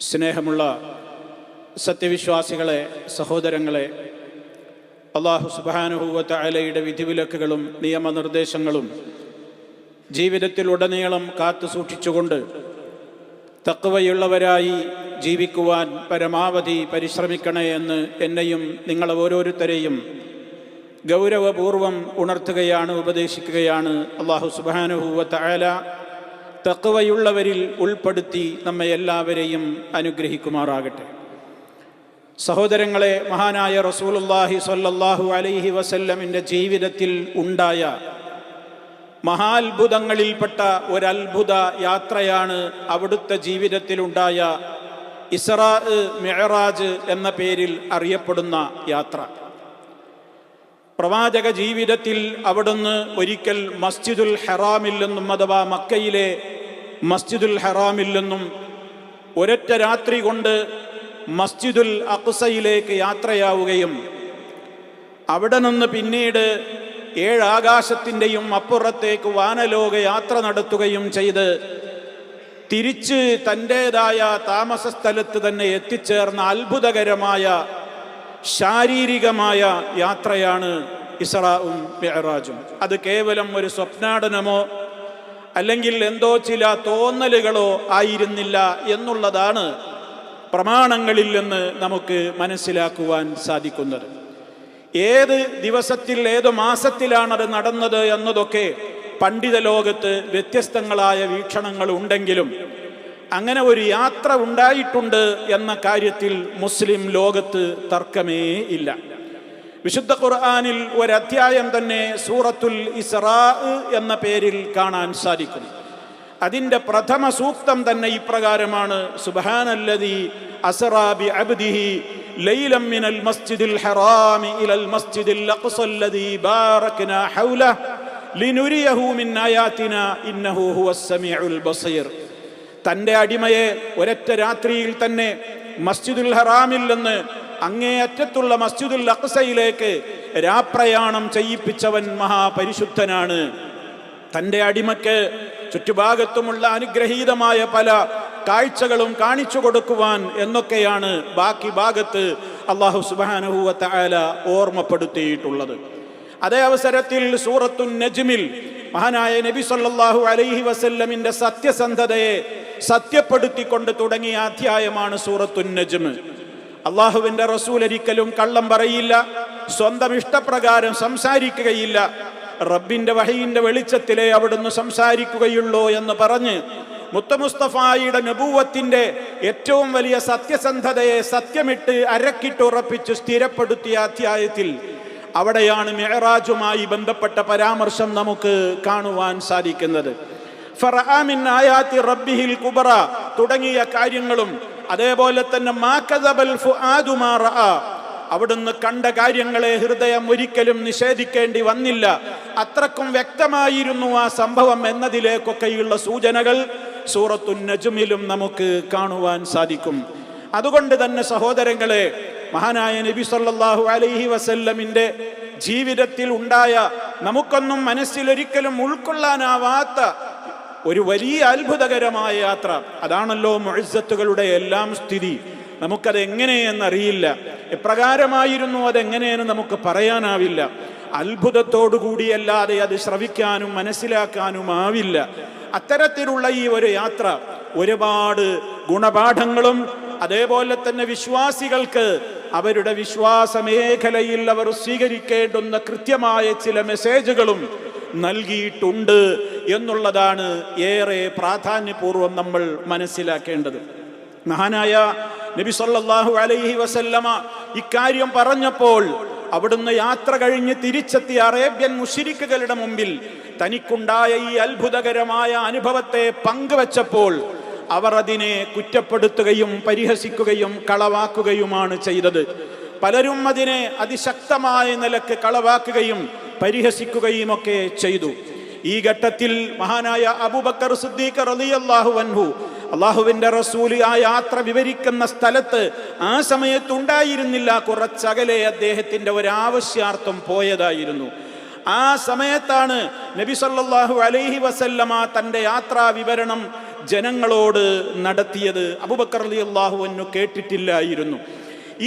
സ്നേഹമുള്ള സത്യവിശ്വാസികളെ, സഹോദരങ്ങളെ, അല്ലാഹു സുബ്ഹാനഹു വ തആലയുടെ വിധിവിലക്കുകളും നിയമനിർദ്ദേശങ്ങളും ജീവിതത്തിലുടനീളം കാത്തു സൂക്ഷിച്ചുകൊണ്ട് തഖ്വയുള്ളവരായി ജീവിക്കുവാൻ പരമാവധി പരിശ്രമിക്കണേ എന്ന് എന്നെയും നിങ്ങളെ ഓരോരുത്തരെയും ഗൗരവപൂർവം ഉണർത്തുകയാണ്, ഉപദേശിക്കുകയാണ്. അല്ലാഹു സുബ്ഹാനഹു വ തആല തഖ്വയുള്ളവരിൽ ഉൾപ്പെടുത്തി നമ്മെ എല്ലാവരെയും അനുഗ്രഹിക്കുമാറാകട്ടെ. സഹോദരങ്ങളെ, മഹാനായ റസൂലുള്ളാഹി സ്വല്ലല്ലാഹു അലൈഹി വസല്ലമിൻ്റെ ജീവിതത്തിൽ ഉണ്ടായ മഹാത്ഭുതങ്ങളിൽപ്പെട്ട ഒരത്ഭുത യാത്രയാണ് അവിടുത്തെ ജീവിതത്തിലുണ്ടായ ഇസ്റാ മിഅ്റാജ് എന്ന പേരിൽ അറിയപ്പെടുന്ന യാത്ര. പ്രവാചക ജീവിതത്തിൽ അവിടുന്ന് ഒരിക്കൽ മസ്ജിദുൽ ഹറാമിൽ നിന്നും, അഥവാ മക്കയിലെ മസ്ജിദുൽ ഹറാമിൽ നിന്നും ഒരൊറ്റ രാത്രി കൊണ്ട് മസ്ജിദുൽ അഖ്സയിലേക്ക് യാത്രയാവുകയും അവിടെ നിന്ന് പിന്നീട് 7 ആകാശത്തിൻ്റെയും അപ്പുറത്തേക്ക് വാനലോക യാത്ര നടത്തുകയും ചെയ്ത് തിരിച്ച് തൻ്റേതായ താമസ സ്ഥലത്ത് തന്നെ എത്തിച്ചേർന്ന അത്ഭുതകരമായ ശാരീരികമായ യാത്രയാണ് ഇസ്റാഉം മിഅ്റാജും. അത് കേവലം ഒരു സ്വപ്നാടനമോ അല്ലെങ്കിൽ എന്തോ ചില തോന്നലുകളോ ആയിരുന്നില്ല എന്നുള്ളതാണ് പ്രമാണങ്ങളിൽ നിന്ന് നമുക്ക് മനസ്സിലാക്കുവാൻ സാധിക്കുന്നത്. ഏത് ദിവസത്തിൽ, ഏത് മാസത്തിലാണത് നടന്നത് എന്നതൊക്കെ പണ്ഡിത ലോകത്ത് വ്യത്യസ്തങ്ങളായ വീക്ഷണങ്ങൾ ഉണ്ടെങ്കിലും അങ്ങനെ ഒരു യാത്ര ഉണ്ടായിട്ടുണ്ട് എന്ന കാര്യത്തിൽ മുസ്ലിം ലോകത്ത് തർക്കമേ ഇല്ല. വിശുദ്ധ ഖുർആനിൽ ഒരധ്യായം തന്നെ സൂറത്തുൽ ഇസ്റാ എന്ന പേരിൽ കാണാൻ സാധിക്കും. അതിൻ്റെ പ്രഥമ സൂക്തം തന്നെ ഇപ്രകാരമാണ്: സുബ്ഹാനല്ലദീ അസ്റാ ബിഅബ്ദിഹി ലൈലൻ മിനൽ മസ്ജിദിൽ ഹറാമി ഇലൽ മസ്ജിദിൽ അഖ്സല്ലദീ ബാറക്നാ ഹൗലഹു ലിനുരിയഹു മിൻ ആയാതിനാ ഇന്നഹു ഹുവസ് സമീഉൽ ബസീർ. തൻ്റെ അടിമയെ ഒരൊറ്റ രാത്രിയിൽ തന്നെ മസ്ജിദുൽ ഹറാമിൽ നിന്ന് അങ്ങേയറ്റത്തുള്ള മസ്ജിദുൽ അഖ്സയിലേക്ക് രാപ്രയാണം ചെയ്യിപ്പിച്ചവൻ മഹാപരിശുദ്ധനാണ്. തൻ്റെ അടിമയ്ക്ക് ചുറ്റുഭാഗത്തുമുള്ള അനുഗ്രഹീതമായ പല കാഴ്ചകളും കാണിച്ചു കൊടുക്കുവാൻ എന്നൊക്കെയാണ് ബാക്കി ഭാഗത്ത് അല്ലാഹു സുബ്ഹാനഹു വ തആല ഓർമ്മപ്പെടുത്തിയിട്ടുള്ളത്. അതേ അവസരത്തിൽ സൂറത്തുൻ നജ്മിൽ മഹാനായ നബി സല്ലല്ലാഹു അലൈഹി വസല്ലമിൻ്റെ സത്യസന്ധതയെ സത്യപ്പെടുത്തിക്കൊണ്ട് തുടങ്ങിയ അധ്യായമാണ് സൂറത്തുൻ നജ്മ്. അള്ളാഹുവിൻ്റെ റസൂൽ ഒരിക്കലും കള്ളം പറയില്ല, സ്വന്തം ഇഷ്ടപ്രകാരം സംസാരിക്കുകയില്ല, റബ്ബിൻ്റെ വഹയിൻ്റെ വെളിച്ചത്തിലേ അവിടുന്ന് സംസാരിക്കുകയുള്ളൂ എന്ന് പറഞ്ഞ് മുത്തമുസ്തഫായുടെ നബൂവത്തിൻ്റെ ഏറ്റവും വലിയ സത്യസന്ധതയെ സത്യമിട്ട് അരക്കിട്ടുറപ്പിച്ച് സ്ഥിരപ്പെടുത്തിയ അധ്യായത്തിൽ അവിടെയാണ് മിഅ്റാജുമായി ബന്ധപ്പെട്ട പരാമർശം നമുക്ക് കാണുവാൻ സാധിക്കുന്നത്. ഫറആ മിൻ ആയാതി റബ്ബിഹിൽ കുബ്ര തുടങ്ങിയ കാര്യങ്ങളും, അതേപോലെ തന്നെ മാ കദബൽ ഫുആദു മാ റആ, അവിടുന്ന് കണ്ട കാര്യങ്ങളെ ഹൃദയം ഒരിക്കലും നിഷേധിക്കേണ്ടി വന്നില്ല, അത്രക്കും വ്യക്തമായിരുന്നു ആ സംഭവം എന്നതിലേക്കൊക്കെയുള്ള സൂചനകൾ സൂറത്തുൻ നജ്മിലും നമുക്ക് കാണുവാൻ സാധിക്കും. അതുകൊണ്ട് തന്നെ സഹോദരങ്ങളെ, മഹാനായ നബി സല്ലല്ലാഹു അലൈഹി വസല്ലമിൻ്റെ ജീവിതത്തിൽ ഉണ്ടായ നമുക്കൊന്നും മനസ്സിലൊരിക്കലും ഉൾക്കൊള്ളാനാവാത്ത ഒരു വലിയ അത്ഭുതകരമായ യാത്ര, അതാണല്ലോ മുഅ്ജിസത്തുകളുടെ എല്ലാം സ്ഥിതി. നമുക്കത് എങ്ങനെയെന്നറിയില്ല, എപ്രകാരമായിരുന്നു അതെങ്ങനെയെന്ന് നമുക്ക് പറയാനാവില്ല. അത്ഭുതത്തോടുകൂടിയല്ലാതെ അത് ശ്രവിക്കാനും മനസ്സിലാക്കാനും ആവില്ല. അത്തരത്തിലുള്ള ഈ ഒരു യാത്ര ഒരുപാട് ഗുണപാഠങ്ങളും അതേപോലെ തന്നെ വിശ്വാസികൾക്ക് അവരുടെ വിശ്വാസ മേഖലയിൽ അവർ സ്വീകരിക്കേണ്ടുന്ന കൃത്യമായ ചില മെസ്സേജുകളും നൽകിയിട്ടുണ്ട് എന്നുള്ളതാണ് ഏറെ പ്രാധാന്യപൂർവ്വം നമ്മൾ മനസ്സിലാക്കേണ്ടത്. മഹാനായ നബി സല്ലല്ലാഹു അലൈഹി വസല്ലമ ഇക്കാര്യം പറഞ്ഞപ്പോൾ അവിടുന്ന് യാത്ര കഴിഞ്ഞ് തിരിച്ചെത്തിയ അറേബ്യൻ മുശ്രിക്കുകളുടെ മുമ്പിൽ തനിക്കുണ്ടായ ഈ അത്ഭുതകരമായ അനുഭവത്തെ പങ്കുവച്ചപ്പോൾ അവർ അതിനെ കുറ്റപ്പെടുത്തുകയും പരിഹസിക്കുകയും കളവാക്കുകയുമാണ് ചെയ്തത്. പലരും അതിനെ അതിശക്തമായ നിലക്ക് കളവാക്കുകയും പരിഹസിക്കുകയും ഒക്കെ ചെയ്തു. ഈ ഘട്ടത്തിൽ മഹാനായ അബൂബക്കർ സിദ്ദീഖ് റളിയല്ലാഹു അൻഹു അള്ളാഹുവിൻ്റെ റസൂൽ ആ യാത്ര വിവരിക്കുന്ന സ്ഥലത്ത് ആ സമയത്തുണ്ടായിരുന്നില്ല, കുറച്ചകലെ അദ്ദേഹത്തിൻ്റെ ഒരാവശ്യാർത്ഥം പോയതായിരുന്നു. ആ സമയത്താണ് നബി സല്ലല്ലാഹു അലൈഹി വസല്ലമ തൻ്റെ യാത്രാ വിവരണം ജനങ്ങളോട് നടത്തിയത് അബൂബക്കർ റളിയല്ലാഹു അൻഹു കേട്ടിട്ടില്ലായിരുന്നു.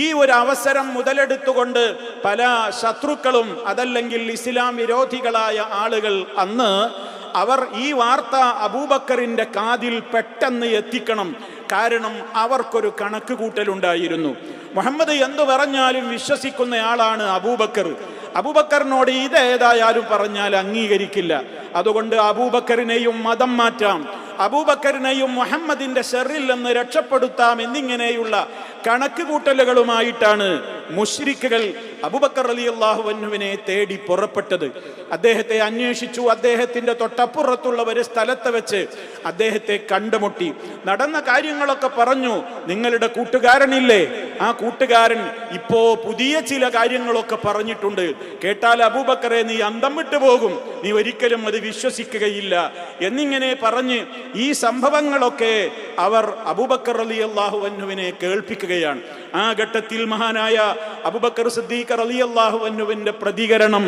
ഈ ഒരു അവസരം മുതലെടുത്തുകൊണ്ട് പല ശത്രുക്കളും അതല്ലെങ്കിൽ ഇസ്ലാം വിരോധികളായ ആളുകൾ അന്ന് അവർ ഈ വാർത്ത അബൂബക്കറിന്റെ കാതിൽ പെട്ടെന്ന് എത്തിക്കണം. കാരണം അവർക്കൊരു കണക്ക് കൂട്ടലുണ്ടായിരുന്നു. മുഹമ്മദ് എന്തു പറഞ്ഞാലും വിശ്വസിക്കുന്നയാളാണ് അബൂബക്കർ. അബൂബക്കറിനോട് ഇതേതായാലും പറഞ്ഞാൽ അംഗീകരിക്കില്ല. അതുകൊണ്ട് അബൂബക്കറിനെയും മതം മാറ്റാം, അബൂബക്കറിനെയും മുഹമ്മദിന്റെ ഷർറിൽ നിന്ന് രക്ഷപ്പെടുത്താം എന്നിങ്ങനെയുള്ള കണക്ക് കൂട്ടലുകളുമായിട്ടാണ് മുശ്രിക്കുകൾ അബൂബക്കർ റളിയല്ലാഹു അൻഹുവിനെ തേടി പുറപ്പെട്ടത്. അദ്ദേഹത്തെ അന്വേഷിച്ചു. അദ്ദേഹത്തിന്റെ തൊട്ടപ്പുറത്തുള്ള ഒരു സ്ഥലത്ത് വെച്ച് അദ്ദേഹത്തെ കണ്ടുമുട്ടി. നടന്ന കാര്യങ്ങളൊക്കെ പറഞ്ഞു. നിങ്ങളുടെ കൂട്ടുകാരനില്ലേ, ആ കൂട്ടുകാരൻ ഇപ്പോ പുതിയ ചില കാര്യങ്ങളൊക്കെ പറഞ്ഞിട്ടുണ്ട്. കേട്ടാൽ അബൂബക്കറെ നീ അന്തം വിട്ടു പോകും, നീ ഒരിക്കലും അത് വിശ്വസിക്കുകയില്ല എന്നിങ്ങനെ പറഞ്ഞ് ഈ സംഭവങ്ങളൊക്കെ അവർ അബൂബക്കർ റളിയല്ലാഹു അൻഹുവിനെ കേൾപ്പിക്കുകയാണ്. ആ ഘട്ടത്തിൽ മഹാനായ അബൂബക്കർ സിദ്ദീഖ് റളിയല്ലാഹു അൻഹുവിന്റെ പ്രതികരണം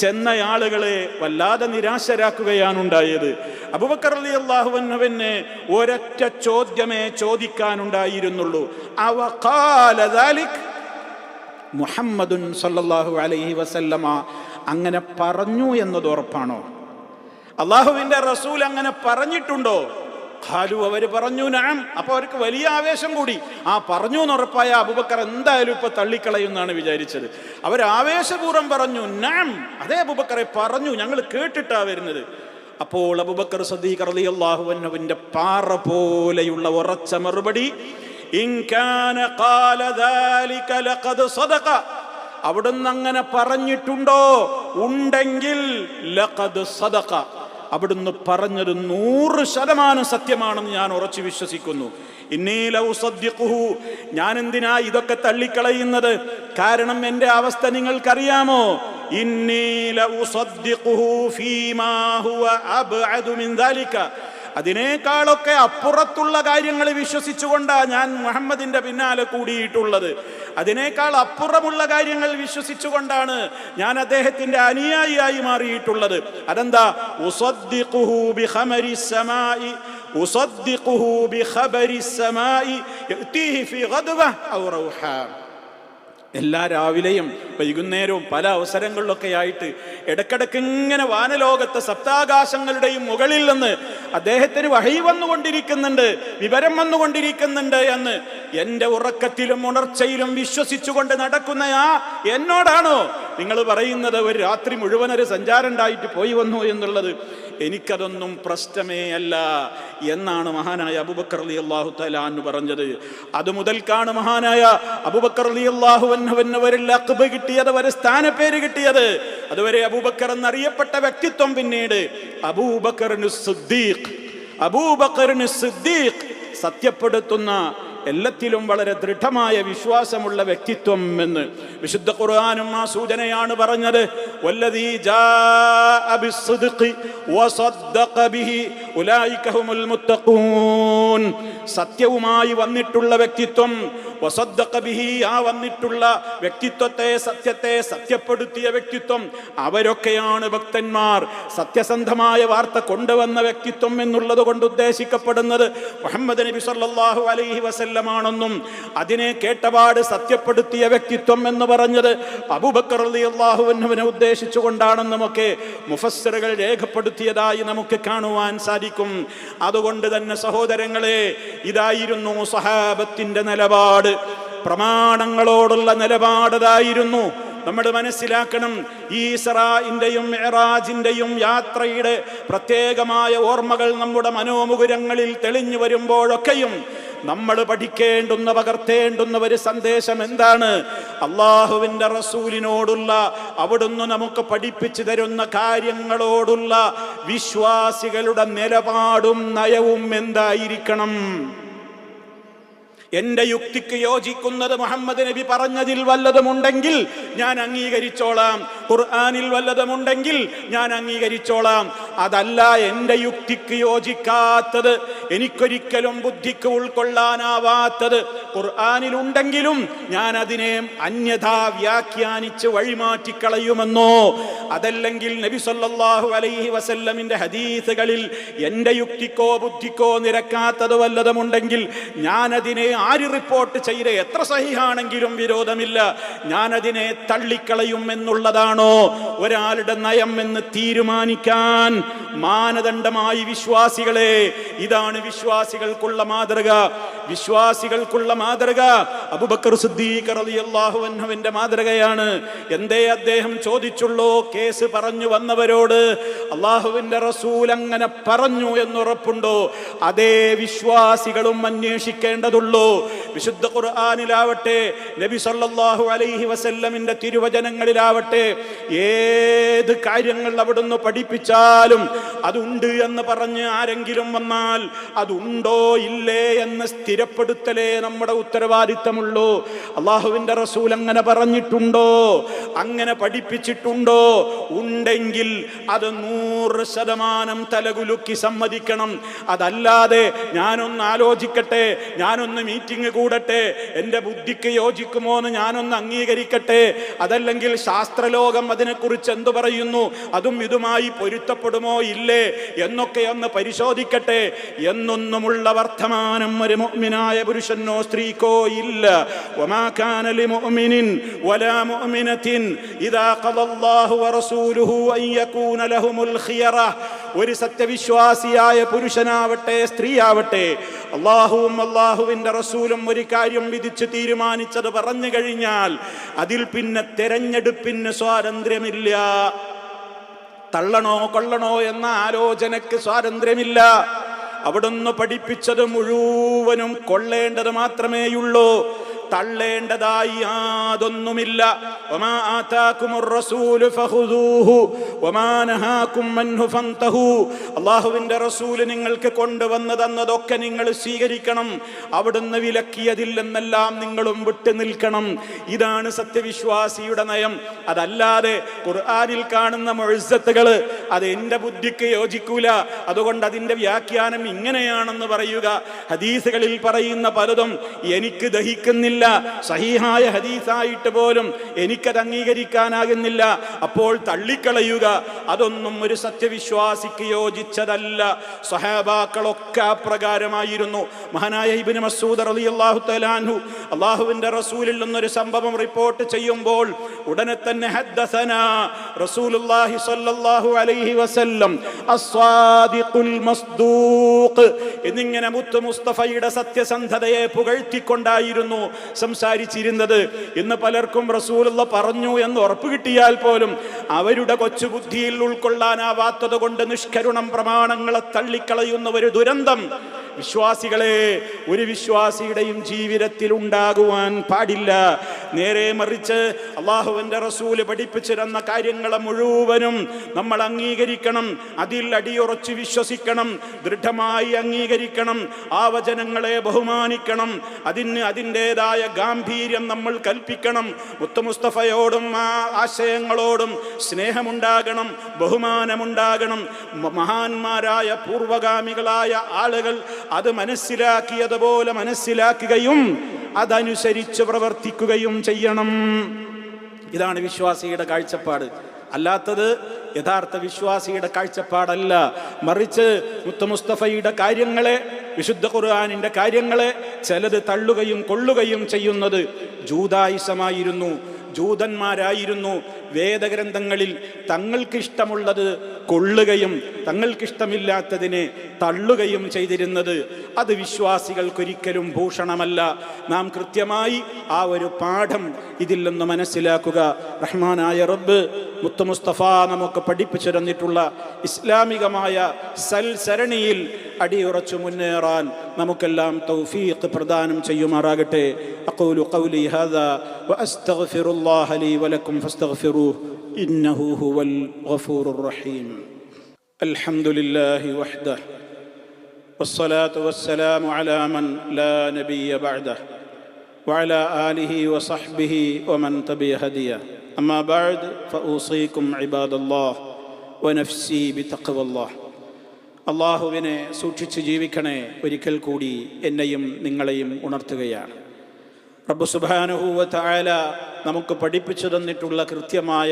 ചെന്നയാളുകളെ വല്ലാതെ നിരാശരാക്കുകയാണ് ഉണ്ടായത്. അബൂബക്കർ റളിയല്ലാഹു അൻഹുവിനെ ഒരൊറ്റ ചോദ്യമേ ചോദിക്കാനുണ്ടായിരുന്നുള്ളൂ. അവഖാല ദാലിക് മുഹമ്മദുൻ സല്ലല്ലാഹു അലൈഹി വസല്ലമ അങ്ങനെ പറഞ്ഞു എന്നത് ഉറപ്പാണോ? അള്ളാഹുവിന്റെ റസൂൽ അങ്ങനെ പറഞ്ഞിട്ടുണ്ടോ? ഖാലു, അവർ പറഞ്ഞു നഅം. അപ്പൊ അവർക്ക് വലിയ ആവേശം കൂടി. ആ പറഞ്ഞു എന്നുറപ്പായ അബൂബക്കർ എന്തായാലും ഇപ്പൊ തള്ളിക്കളയുന്നാണ് വിചാരിച്ചത്. അവർ ആവേശപൂർവ്വം പറഞ്ഞു നഅം, അതേ അബൂബക്കറെ പറഞ്ഞു, ഞങ്ങൾ കേട്ടിട്ടാ വരുന്നത്. അപ്പോൾ അബൂബക്കർ സിദ്ദീഖ് റളിയല്ലാഹു അൻഹുവിന്റെ പാറ പോലെയുള്ള ഉറച്ച മറുപടി, ഇൻ കാന ഖാല ദാലിക ലഖദ് സദഖ, അവിടുന്ന് അങ്ങനെ പറഞ്ഞിട്ടുണ്ടോ? ഉണ്ടെങ്കിൽ ലഖദ് സദഖ, അവിടുന്ന് പറഞ്ഞത് 100% സത്യമാണെന്ന് ഞാൻ ഉറച്ചു വിശ്വസിക്കുന്നു. ഇന്നീ ലൗ സദ്ദിഖുഹു, ഞാൻ എന്തിനാ ഇതൊക്കെ തള്ളിക്കളയുന്നത്? കാരണം എൻ്റെ അവസ്ഥ നിങ്ങൾക്കറിയാമോ? ഇന്നീ ലൗ സദ്ദിഖുഹു ഫീമാ ഹുവ അബ്അദു മിൻ ദാലിക, അതിനേക്കാളൊക്കെ അപ്പുറത്തുള്ള കാര്യങ്ങൾ വിശ്വസിച്ചുകൊണ്ടാ ഞാൻ മുഹമ്മദിന്റെ പിന്നാലെ കൂടിയിട്ടുള്ളത്. അതിനേക്കാൾ അപ്പുറമുള്ള കാര്യങ്ങൾ വിശ്വസിച്ചുകൊണ്ടാണ് ഞാൻ അദ്ദേഹത്തിന്റെ അനുയായിയായി മാറിയിട്ടുള്ളത്. അതെന്താ? ഉസദ്ദിഖുഹു ബിഖമരി സമാഇ, ഉസദ്ദിഖുഹു ബിഖബരി സമാഇ യഅതീഹി ഫീ ഗദ്വ ഔ റൗഹ. എല്ലാ രാവിലെയും വൈകുന്നേരവും പല അവസരങ്ങളിലൊക്കെ ആയിട്ട് ഇടക്കിടക്ക് ഇങ്ങനെ വാനലോകത്തെ സപ്താകാശങ്ങളുടെയും മുകളിൽ നിന്ന് അദ്ദേഹത്തിന് വഹി വന്നുകൊണ്ടിരിക്കുന്നുണ്ട്, വിവരം വന്നുകൊണ്ടിരിക്കുന്നുണ്ട് എന്ന് എൻ്റെ ഉറക്കത്തിലും ഉണർച്ചയിലും വിശ്വസിച്ചുകൊണ്ട് നടക്കുന്ന എന്നോടാണോ നിങ്ങൾ പറയുന്നത് ഒരു രാത്രി മുഴുവൻ ഒരു സഞ്ചാരം ഉണ്ടായിട്ട് പോയി വന്നു എന്നുള്ളത്? എനിക്കതൊന്നും പ്രശ്നമേ അല്ല എന്നാണ് മഹാനായ അബൂബക്കർ റളിയല്ലാഹു തആല അൻഹു പറഞ്ഞത്. അതുമുതൽക്കാണ് മഹാനായ അബൂബക്കർ റളിയല്ലാഹു അൻഹുവിന് ഒരു ലഖബ് കിട്ടിയത്, ഒരു സ്ഥാനപ്പേര് കിട്ടിയത്. അതുവരെ അബൂബക്കർ എന്നറിയപ്പെട്ട വ്യക്തിത്വം പിന്നീട് അബൂബക്കറിന് സിദ്ദീഖ്, അബൂബക്കറിന് സിദ്ദീഖ്, സത്യപ്പെടുത്തുന്ന എല്ലാത്തിലും വളരെ ദൃഢമായ വിശ്വാസമുള്ള വ്യക്തിത്വം എന്ന് വിശുദ്ധ ഖുർആനും ആ സൂചനയാണ് പറഞ്ഞത്. വല്ലദീ ജാഅ ബിസ്സിദ്ഖി വസദ്ദഖ ബിഹി ഉലൈക ഹുമുൽ മുത്തഖൂൻ, സത്യവുമായി വന്നിട്ടുള്ള വ്യക്തിത്വം, വസദ്ദഖ ബിഹി, ആ വന്നിട്ടുള്ള വ്യക്തിത്വത്തെ, സത്യത്തെ സത്യപ്പെടുത്തിയ വ്യക്തിത്വം, അവരൊക്കെയാണ് ഭക്തന്മാർ. സത്യസന്ധമായ വാർത്ത കൊണ്ടുവന്ന വ്യക്തിത്വം എന്നുള്ളത് കൊണ്ട് ഉദ്ദേശിക്കപ്പെടുന്നത് മുഹമ്മദ് നബി സല്ലല്ലാഹു അലൈഹി വസല്ലമാണെന്നും അതിനെ കേട്ടപാട് സത്യപ്പെടുത്തിയ വ്യക്തിത്വം എന്ന് പറഞ്ഞത് അബൂബക്കർ റളിയല്ലാഹു അൻഹുവിനെ ഉദ്ദേശിച്ചുകൊണ്ടാണെന്നുമൊക്കെ മുഫസ്സിറുകൾ രേഖപ്പെടുത്തിയതായി നമുക്ക് കാണുവാൻ സാധിക്കും. അതുകൊണ്ട് തന്നെ സഹോദരങ്ങളെ, ഇതായിരുന്നു സഹാബത്തിന്റെ നിലപാട്, പ്രമാണങ്ങളോടുള്ള നിലപാടതായിരുന്നു. നമ്മൾ മനസ്സിലാക്കണം, ഈ ഇസ്രാഇന്റെയും മിഅ്റാജിന്റെയും യാത്രയുടെ പ്രത്യേകമായ ഓർമ്മകൾ നമ്മുടെ മനോമുകുരങ്ങളിൽ തെളിഞ്ഞു വരുമ്പോഴൊക്കെയും നമ്മൾ പഠിക്കേണ്ടുന്ന, പകർത്തേണ്ടുന്ന ഒരു സന്ദേശം എന്താണ്? അള്ളാഹുവിൻ്റെ റസൂലിനോടുള്ള, അവിടുന്ന് നമുക്ക് പഠിപ്പിച്ചു തരുന്ന കാര്യങ്ങളോടുള്ള വിശ്വാസികളുടെ നിലപാടും നയവും എന്തായിരിക്കണം? എൻ്റെ യുക്തിക്ക് യോജിക്കുന്നത് മുഹമ്മദ് നബി പറഞ്ഞതിൽ വല്ലതുമുണ്ടെങ്കിൽ ഞാൻ അംഗീകരിച്ചോളാം, ഖുർആനിൽ വല്ലതുമുണ്ടെങ്കിൽ ഞാൻ അംഗീകരിച്ചോളാം. അതല്ല എൻ്റെ യുക്തിക്ക് യോജിക്കാത്തത്, എനിക്കൊരിക്കലും ബുദ്ധിക്ക് ഉൾക്കൊള്ളാനാവാത്തത് ഖുർആനിലുണ്ടെങ്കിലും ഞാൻ അതിനെ അന്യഥാ വ്യാഖ്യാനിച്ച് വഴിമാറ്റിക്കളയുമെന്നോ, അതല്ലെങ്കിൽ നബി സല്ലല്ലാഹു അലൈഹി വസല്ലമിന്റെ ഹദീസുകളിൽ എൻ്റെ യുക്തിക്കോ ബുദ്ധിക്കോ നിരക്കാത്തത് വല്ലതുമുണ്ടെങ്കിൽ ഞാനതിനെ ആര് റിപ്പോർട്ട് ചെയ്ത് എത്ര സഹിഹാണെങ്കിലും വിരോധമില്ല, ഞാനതിനെ തള്ളിക്കളയും എന്നുള്ളതാണോ ഒരാളുടെ നയം എന്ന് തീരുമാനിക്കാൻ മാനദണ്ഡമായി വിശ്വാസികളെ? ഇതാണ് വിശ്വാസികൾക്കുള്ള മാതൃക. വിശ്വാസികൾക്കുള്ള മാതൃക അബൂബക്കർ സിദ്ദീഖ് റളിയല്ലാഹു അൻഹുവിന്റെ മാതൃകയാണ്. എന്തേ അദ്ദേഹം ചോദിച്ചുള്ളൂ? കേസ് പറഞ്ഞു വന്നവരോട് അള്ളാഹുവിന്റെ റസൂൽ അങ്ങനെ പറഞ്ഞു എന്നുറപ്പുണ്ടോ? അതേ വിശ്വാസികളും അന്വേഷിക്കേണ്ടതുള്ളൂ. വിശുദ്ധ ഖുർആനിലാവട്ടെ, നബി സല്ലല്ലാഹു അലൈഹി വസല്ലമിന്റെ തിരുവചനങ്ങളിലാവട്ടെ, ഏത് കാര്യങ്ങൾ അവിടുന്ന് പഠിപ്പിച്ചാലും അതുണ്ട് എന്ന് പറഞ്ഞ് ആരെങ്കിലും വന്നാൽ അതുണ്ടോ ഇല്ലേ എന്ന് സ്ഥിരപ്പെടുത്തലേ നമ്മുടെ ഉത്തരവാദിത്തമുള്ളൂ. അള്ളാഹുവിന്റെ റസൂൽ അങ്ങനെ പറഞ്ഞിട്ടുണ്ടോ? അങ്ങനെ പഠിപ്പിച്ചിട്ടുണ്ടോ? ഉണ്ടെങ്കിൽ അത് 100% തലകുലുക്കി സമ്മതിക്കണം. അതല്ലാതെ ഞാനൊന്ന് ആലോചിക്കട്ടെ, ഞാനൊന്ന് മീറ്റിംഗ് കൂടട്ടെ, എൻ്റെ ബുദ്ധിക്ക് യോജിക്കുമോ എന്ന് ഞാനൊന്ന് അംഗീകരിക്കട്ടെ, അതല്ലെങ്കിൽ ശാസ്ത്രലോകം അതിനെക്കുറിച്ച് എന്തു പറയുന്നു, അതും ഇതുമായി പൊരുത്തപ്പെടുമോ ഇല്ലേ എന്നൊക്കെ ഒന്ന് പരിശോധിക്കട്ടെ എന്നൊന്നുമുള്ള വർത്തമാനം ഒരു മുഅ്മിനായ പുരുഷനോ സ്ത്രീക്കോ ഇല്ല. വമാ കാന ലിമുഅ്മിനിൻ വലാ മുഅ്മിനത്തിൻ ഇദാ ഖദല്ലാഹു വറസൂലുഹു അൻ യകൂന ലഹുമുൽ ഖിയറ. ഒരു സത്യവിശ്വാസിയായ പുരുഷനാവട്ടെ സ്ത്രീയാവട്ടെ, അള്ളാഹുവും അള്ളാഹുവിന്റെ റസൂലും ഒരു കാര്യം വിധിച്ച് തീരുമാനിച്ചത് പറഞ്ഞു കഴിഞ്ഞാൽ അതിൽ പിന്നെ തെരഞ്ഞെടുപ്പിന് സ്വാതന്ത്ര്യമില്ല. തള്ളണോ കൊള്ളണോ എന്ന ആലോചനക്ക് സ്വാതന്ത്ര്യമില്ല. അവിടുന്ന് പഠിപ്പിച്ചത് മുഴുവനും കൊള്ളേണ്ടത് മാത്രമേയുള്ളൂ, തള്ളേണ്ടതായി യാതൊന്നുമില്ല. വമാ ആതാകുമുർ റസൂലു ഫഖുദൂഹു വമാ നഹാകും അൻഹു ഫൻതഹു. അല്ലാഹുവിന്റെ റസൂൽ നിങ്ങൾക്ക് കൊണ്ടുവന്നു തന്നതൊക്കെ നിങ്ങൾ സ്വീകരിക്കണം, അവിടുന്ന് വിലക്കിയതിൽ നിന്നെല്ലാം നിങ്ങളും വിട്ടു നിൽക്കണം. ഇതാണ് സത്യവിശ്വാസിയുടെ നയം. അതല്ലാതെ ഖുർആനിൽ കാണുന്ന മുഅ്ജിസത്തുകൾ അത് എൻ്റെ ബുദ്ധിക്ക് യോജിക്കൂല, അതുകൊണ്ട് അതിൻ്റെ വ്യാഖ്യാനം ഇങ്ങനെയാണെന്ന് പറയുക, ഹദീസുകളിൽ പറയുന്ന പലതും എനിക്ക് ദഹിക്കുന്നില്ല, സഹീഹായ ഹദീസായിട്ട് പോലും എനിക്കത് അംഗീകരിക്കാനാകുന്നില്ല, അപ്പോൾ തള്ളിക്കളയുക. അതൊന്നും ഒരു സത്യവിശ്വാസിക്ക് യോജിച്ചതല്ല. സ്വഹാബാക്കളൊക്കെ അപ്രകാരമായിരുന്നു. മഹാനായ ഇബ്നു മസ്ഊദ് റളിയല്ലാഹു തആല അൻഹു അല്ലാഹുവിന്റെ റസൂലിൽ നിന്നൊരു സംഭവം റിപ്പോർട്ട് ചെയ്യുമ്പോൾ ഉടനെ തന്നെ ഹദ്ദസനാ റസൂലുള്ളാഹി സ്വല്ലല്ലാഹു അലൈഹി വസല്ലം അസ്സാദിഖുൽ മസ്ദൂഖ് എന്നിങ്ങനെ മുത്ത് മുസ്തഫയുടെ സത്യസന്ധതയെ പുകഴ്ത്തിക്കൊണ്ടായിരുന്നു സംസാരിച്ചിരുന്നത്. ഇന്ന് പലർക്കും റസൂലുള്ള പറഞ്ഞു എന്ന് ഉറപ്പ് കിട്ടിയാൽ പോലും അവരുടെ കൊച്ചുബുദ്ധിയിൽ ഉൾക്കൊള്ളാനാവാത്തത് കൊണ്ട് നിഷ്കരുണം പ്രമാണങ്ങളെ തള്ളിക്കളയുന്ന ഒരു ദുരന്തം വിശ്വാസികളെ ഒരു വിശ്വാസിയുടെയും ജീവിതത്തിൽ ഉണ്ടാകുവാൻ പാടില്ല. നേരെ മറിച്ച് അള്ളാഹുവിന്റെ റസൂല് പഠിപ്പിച്ചിരുന്ന കാര്യങ്ങളെ മുഴുവനും നമ്മൾ അംഗീകരിക്കണം, അതിൽ അടിയുറച്ച് വിശ്വസിക്കണം, ദൃഢമായി അംഗീകരിക്കണം, ആ വചനങ്ങളെ ബഹുമാനിക്കണം, അതിന് അതിൻ്റെതായ ഗാംഭീര്യം നമ്മൾ കൽപ്പിക്കണം. മുത്ത് മുസ്തഫയോടും ആ ആശയങ്ങളോടും സ്നേഹമുണ്ടാകണം, ബഹുമാനമുണ്ടാകണം. മഹാന്മാരായ പൂർവഗാമികളായ ആളുകൾ അത് മനസ്സിലാക്കിയതുപോലെ മനസ്സിലാക്കുകയും അതനുസരിച്ച് പ്രവർത്തിക്കുകയും ചെയ്യണം. ഇതാണ് വിശ്വാസിയുടെ കാഴ്ചപ്പാട്. അല്ലാത്തത് യഥാർത്ഥ വിശ്വാസിയുടെ കാഴ്ചപ്പാടല്ല. മറിച്ച് മുത്ത് മുസ്തഫയുടെ കാര്യങ്ങളെ, വിശുദ്ധ ഖുർആനിന്റെ കാര്യങ്ങളെ ചിലത് തള്ളുകയും കൊള്ളുകയും ചെയ്യുന്നത് ജൂദായിസമായിരുന്നു. ജൂതന്മാരായിരുന്നു വേദഗ്രന്ഥങ്ങളിൽ തങ്ങൾക്കിഷ്ടമുള്ളത് കൊള്ളുകയും തങ്ങൾക്കിഷ്ടമില്ലാത്തതിനെ തള്ളുകയും ചെയ്തിരുന്നത്. അത് വിശ്വാസികൾക്കൊരിക്കലും ഭൂഷണമല്ല. നാം കൃത്യമായി ആ ഒരു പാഠം ഇതിൽ നിന്ന് മനസ്സിലാക്കുക. റഹ്മാനായ റബ്ബ് മുത്ത് മുസ്തഫ നമുക്ക് പഠിപ്പിച്ചു തന്നിട്ടുള്ള ഇസ്ലാമികമായ സൽസരണിയിൽ അടിയുറച്ചു മുന്നേറാൻ നമുക്കെല്ലാം തൗഫീഖ് പ്രദാനം ചെയ്യുമാറാകട്ടെ. അഖൂലു ഖൗലി ഹാദാ വഅസ്തഗ്ഫിറുല്ലാഹ ലീ വലക്കും ഫസ്തഗ്ഫിറൂഹു ഇന്നഹു ഹുവൽ ഗഫൂറുർ റഹീം. അൽഹംദുലില്ലാഹി വഹ്ദഹു വസ്സലാത്തു വസ്സലാമു അലാ മൻ ലാ നബിയ്യ ബഅദഹു വഅലാ ആലിഹി വസഹ്ബിഹി വമൻ തബിഅ ഹദിയഹു. أما بعد فأوصيكم عباد الله വനഫ്സി ബിതഖ്വല്ലാഹ്. അള്ളാഹുവിനെ സൂക്ഷിച്ച് ജീവിക്കണേ. ഒരിക്കൽ കൂടി എന്നെയും നിങ്ങളെയും ഉണർത്തുകയാണ്. റബ്ബ് സുബ്ഹാനഹു വ തആല നമുക്ക് പഠിപ്പിച്ചു തന്നിട്ടുള്ള കൃത്യമായ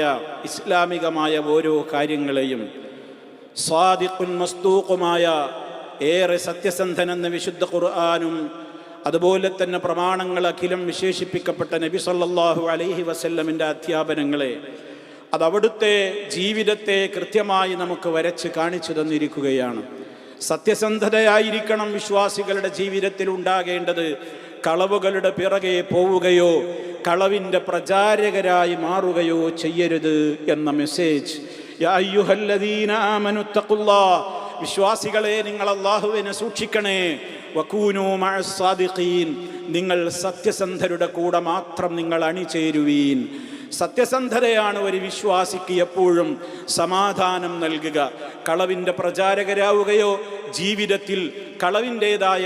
ഇസ്ലാമികമായ ഓരോ കാര്യങ്ങളെയും സാദിഖുൻ മസ്ദൂഖുമായ ഏറെ സത്യസന്ധനെന്ന് വിശുദ്ധ ഖുർആനും അതുപോലെ തന്നെ പ്രമാണങ്ങൾ അഖിലം വിശേഷിപ്പിക്കപ്പെട്ട നബി സല്ലല്ലാഹു അലൈഹി വസല്ലമിൻ്റെ അധ്യാപനങ്ങളെ അതവിടുത്തെ ജീവിതത്തെ കൃത്യമായി നമുക്ക് വരച്ച് കാണിച്ചു തന്നിരിക്കുകയാണ്. സത്യസന്ധതയായിരിക്കണം വിശ്വാസികളുടെ ജീവിതത്തിൽ ഉണ്ടാകേണ്ടത്. കളവുകളുടെ പിറകെ പോവുകയോ കളവിൻ്റെ പ്രചാരകരായി മാറുകയോ ചെയ്യരുത് എന്ന മെസ്സേജ്. യാ അയ്യുഹല്ലദീന ആമനു തഖുല്ലാഹ്, വിശ്വാസികളെ നിങ്ങൾ അല്ലാഹുവിനെ സൂക്ഷിക്കണേ. വകൂനൂ മഅസ് സാദിഖീൻ, നിങ്ങൾ സത്യസന്ധരുടെ കൂടെ മാത്രം നിങ്ങൾ അണിചേരുവീൻ. സത്യസന്ധതയാണ് ഒരു വിശ്വാസിക്ക് എപ്പോഴും സമാധാനം നൽകുക. കളവിൻ്റെ പ്രചാരകരാവുകയോ ജീവിതത്തിൽ കളവിൻ്റേതായ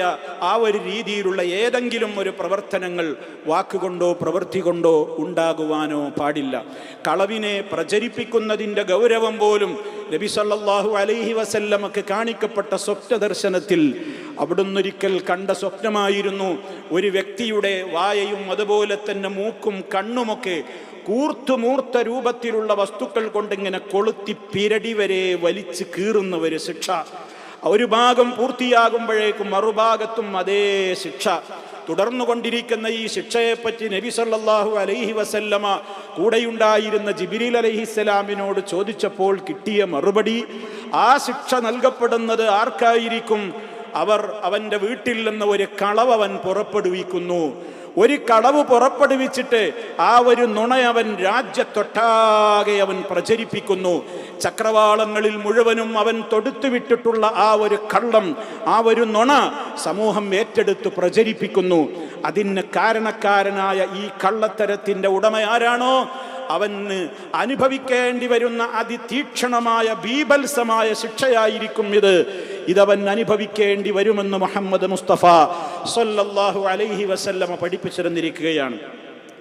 ആ ഒരു രീതിയിലുള്ള ഏതെങ്കിലും ഒരു പ്രവർത്തനങ്ങൾ വാക്കുകൊണ്ടോ പ്രവൃത്തി കൊണ്ടോ ഉണ്ടാകുവാനോ പാടില്ല. കളവിനെ പ്രചരിപ്പിക്കുന്നതിൻ്റെ ഗൗരവം പോലും നബി സല്ലല്ലാഹു അലൈഹി വസല്ലമക്ക് കാണിക്കപ്പെട്ട സ്വപ്ന ദർശനത്തിൽ അവിടുന്നൊരിക്കൽ കണ്ട സ്വപ്നമായിരുന്നു. ഒരു വ്യക്തിയുടെ വായയും അതുപോലെ തന്നെ മൂക്കും കണ്ണുമൊക്കെ കൂർത്തുമൂർത്ത രൂപത്തിലുള്ള വസ്തുക്കൾ കൊണ്ടിങ്ങനെ കൊളുത്തി പിരടി വരെ വലിച്ചു കീറുന്ന ഒരു ശിക്ഷ. ഒരു ഭാഗം പൂർത്തിയാകുമ്പോഴേക്കും മറുഭാഗത്തും അതേ ശിക്ഷ. തുടർന്നുകൊണ്ടിരിക്കുന്ന ഈ ശിക്ഷയെപ്പറ്റി നബി സല്ലല്ലാഹു അലൈഹി വസല്ലമ കൂടെയുണ്ടായിരുന്ന ജിബ്രീൽ അലൈഹിസ്സലാമിനോട് ചോദിച്ചപ്പോൾ കിട്ടിയ മറുപടി, ആ ശിക്ഷ നൽകപ്പെടുന്നത് ആർക്കായിരിക്കും? അവൻ്റെ വീട്ടിൽ നിന്ന് ഒരു കളവ് അവൻ പുറപ്പെടുവിക്കുന്നു. ഒരു കളവ് പുറപ്പെടുവിച്ചിട്ട് ആ ഒരു നുണ അവൻ രാജ്യത്തൊട്ടാകെ അവൻ പ്രചരിപ്പിക്കുന്നു. ചക്രവാളങ്ങളിൽ മുഴുവനും അവൻ തൊടുത്തുവിട്ടിട്ടുള്ള ആ ഒരു കള്ളം, ആ ഒരു നുണ സമൂഹം ഏറ്റെടുത്ത് പ്രചരിപ്പിക്കുന്നു. അതിന് കാരണക്കാരനായ ഈ കള്ളത്തരത്തിൻ്റെ ഉടമ ആരാണോ അവന് അനുഭവിക്കേണ്ടി വരുന്ന അതിതീക്ഷണമായ ബീഭത്സമായ ശിക്ഷയായിരിക്കും ഇതവൻ അനുഭവിക്കേണ്ടി വരുമെന്ന് മുഹമ്മദ് മുസ്തഫ സല്ലല്ലാഹു അലൈഹി വസല്ലമ പഠിപ്പിച്ചിരുന്നിരിക്കുകയാണ്.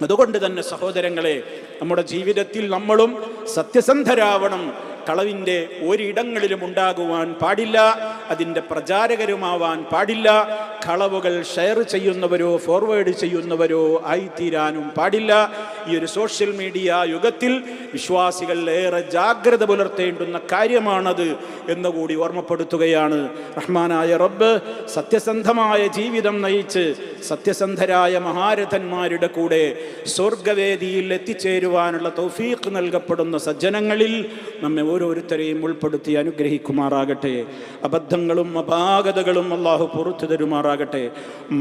അതുകൊണ്ട് തന്നെ സഹോദരങ്ങളെ, നമ്മുടെ ജീവിതത്തിൽ നമ്മളും സത്യസന്ധരാവണം. കളവിൻ്റെ ഒരിടങ്ങളിലും ഉണ്ടാകുവാൻ പാടില്ല. അതിൻ്റെ പ്രചാരകരുമാവാൻ പാടില്ല. കളവുകൾ ഷെയർ ചെയ്യുന്നവരോ ഫോർവേഡ് ചെയ്യുന്നവരോ ആയിത്തീരാനും പാടില്ല. ഈ ഒരു സോഷ്യൽ മീഡിയ യുഗത്തിൽ വിശ്വാസികൾ ഏറെ ജാഗ്രത പുലർത്തേണ്ടുന്ന കാര്യമാണത് എന്നുകൂടി ഓർമ്മപ്പെടുത്തുകയാണ്. റഹ്മാനായ റബ്ബ് സത്യസന്ധമായ ജീവിതം നയിച്ച് സത്യസന്ധരായ മഹാരഥന്മാരുടെ കൂടെ സ്വർഗവേദിയിൽ എത്തിച്ചേരുവാനുള്ള തൗഫീഖ് നൽകപ്പെടുന്ന സജ്ജനങ്ങളിൽ നമ്മെ ഓരോരുത്തരെയും ഉൾപ്പെടുത്തി അനുഗ്രഹിക്കുമാറാകട്ടെ. അബദ്ധങ്ങളും അപാകതകളും അല്ലാഹു പുറത്തു തരുമാറാകട്ടെ.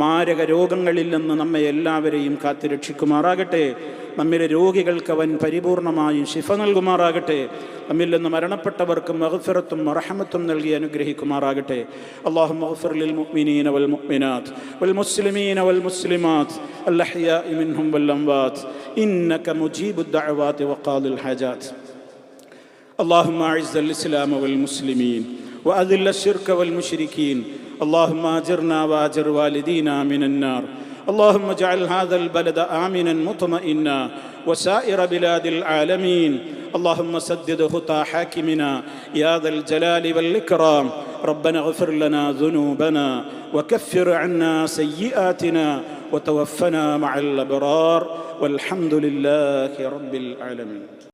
മാരക രോഗങ്ങളിൽ നിന്ന് നമ്മെ എല്ലാവരെയും കാത്തുരക്ഷിക്കുമാറാകട്ടെ. നമ്മിലെ രോഗികൾക്ക് അവൻ പരിപൂർണമായും ശിഫ നൽകുമാറാകട്ടെ. നമ്മിൽ നിന്ന് മരണപ്പെട്ടവർക്ക് മഗ്ഫിറത്തും റഹ്മത്തും നൽകി അനുഗ്രഹിക്കുമാറാകട്ടെ. അല്ലാഹുമ്മ ഗ്ഫിർ ലിൽ മുഅ്മിനീന വൽ മുഅ്മിനാത്ത് വൽ മുസ്ലിമീന വൽ മുസ്ലിമാത്ത് അൽ അഹ്യാഇ മിൻഹും വൽ അംവാത്ത് ഇന്നക മുജീബുദ് ദഅവാതി വഖാദിൽ ഹാജാത്ത്. اللهم أعز الإسلام والمسلمين وأذل الشرك والمشركين. اللهم أجرنا وأجر والدينا من النار. اللهم اجعل هذا البلد آمنا مطمئنا وسائر بلاد العالمين. اللهم سدد خطى حاكمنا يا ذا الجلال والإكرام. ربنا اغفر لنا ذنوبنا وكفر عنا سيئاتنا وتوفنا مع الأبرار والحمد لله رب العالمين.